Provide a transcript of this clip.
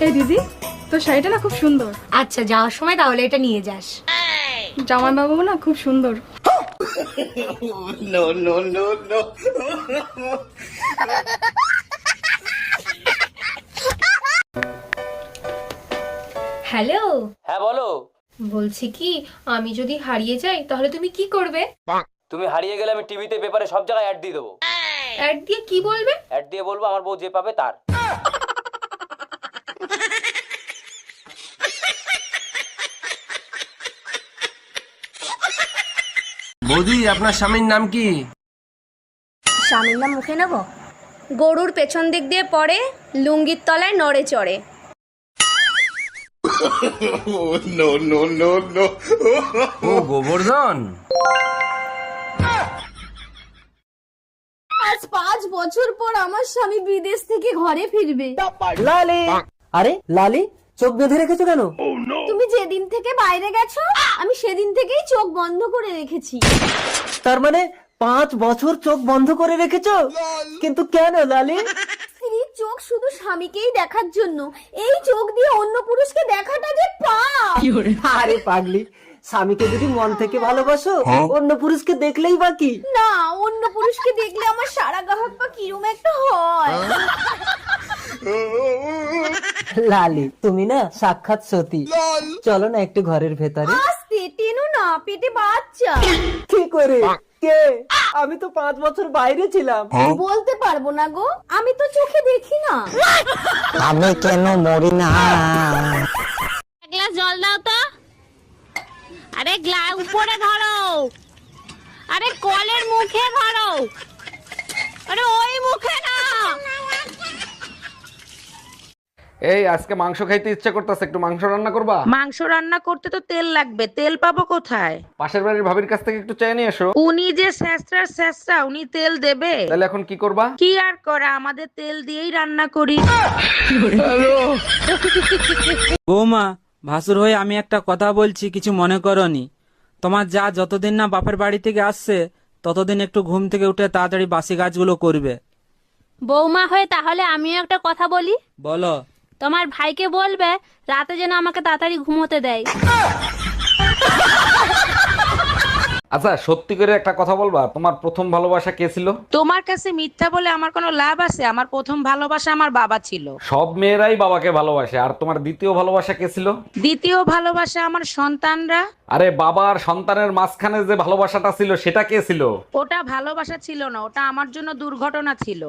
এই দিদি, তোর শাড়িটা না খুব সুন্দর। আচ্ছা, যাওয়ার সময় তাহলে এটা নিয়ে যাস। জামাইবাবু না খুব সুন্দর। হ্যালো, হ্যাঁ বলো। বলছি কি, আমি যদি হারিয়ে যাই তাহলে তুমি কি করবে? তুমি হারিয়ে গেলে আমি টিভিতে পেপারে সব জায়গায় অ্যাড দিয়ে দেবো। অ্যাড দিয়ে কি বলবে? অ্যাড দিয়ে বলবো আমার বউ যে পাবে তার। বৌদি, আপনার স্বামীর নাম কি? স্বামীর নাম মুখে নেব? গরুর পেছন দিক দিয়ে পড়ে, লুঙ্গির তলায় নড়ে চড়ে। ও গোবর্ধন। আজ 5 বছর পর আমার স্বামী বিদেশ থেকে ঘরে ফিরবে। লালি, আরে লালি, চোখ বেঁধে রেখেছো কেন? তুমি যেদিন থেকে বাইরে গেছো আমি সেদিন থেকেই চোখ বন্ধ করে রেখেছি। তার মানে 5 বছর চোখ বন্ধ করে রেখেছো? কিন্তু কেন লালি? স্ত্রীর চোখ শুধু স্বামীকেই দেখার জন্য, এই চোখ দিয়ে অন্য পুরুষকে দেখাটা যে পাপ। আরে পাগলি, স্বামীকে যদি মন থেকে ভালোবাসো, অন্য পুরুষকে দেখলেই বাকি। না, অন্য পুরুষকে দেখলে আমার সারা গাহক পা কিরম একটা হয়। লালি, তুমি না সাক্ষাৎ সতী। চলো না একটু ঘরের ভেতরে। আস্তে টেনো না, পেটে বাচ্চা। কি করে? কে? আমি তো 5 বছর বাইরে ছিলাম। বলতে পারবো না গো, আমি তো চোখে দেখি না। আমি কেন মরি না? এক গ্লাস জল দাও তো। আরে উপরে ধরো, আরে কলের মুখে ধরো, আরে ওই মুখে না। এই আজকে মাংস খাইতে ইচ্ছা করতেছে, একটু মাংস রান্না করবা? মাংস রান্না করতে তো তেল লাগবে, তেল পাবো কোথায়? পাশের বাড়ির ভাবির কাছ থেকে একটু চেয়ে নিয়ে এসো। উনি যে স্যাঁচরা, উনি তেল দেবে? তাহলে এখন কি করবা? কি আর করা, আমাদের তেল দিয়েই রান্না করি। বৌমা, ভাসুর হয়ে আমি একটা কথা বলছি, কিছু মনে করনি। তোমার যা যতদিন না বাপের বাড়ি থেকে আসছে ততদিন একটু ঘুম থেকে উঠে তাড়াতাড়ি বাসি কাজগুলো করবে। বৌমা হয়ে তাহলে আমিও একটা কথা বলি। বলো। তোমার ভাইকে বলবে রাতে যেন আমাকে তাড়াতাড়ি ঘুমোতে দেয়। আচ্ছা, সত্যি করে একটা কথা বলবা, তোমার প্রথম ভালোবাসা কে ছিল? তোমার কাছে মিথ্যা বলে আমার কোনো লাভ আছে? আমার প্রথম ভালোবাসা আমার বাবা ছিল। সব মেয়েরাই বাবাকে ভালোবাসে। আর তোমার দ্বিতীয় ভালোবাসা কে ছিল? দ্বিতীয় ভালোবাসা আমার সন্তানরা। আরে বাবা আর সন্তানের মাঝখানে যে ভালোবাসাটা ছিল সেটা কে ছিল? ওটা ভালোবাসা ছিল না, ওটা আমার জন্য দুর্ঘটনা ছিল।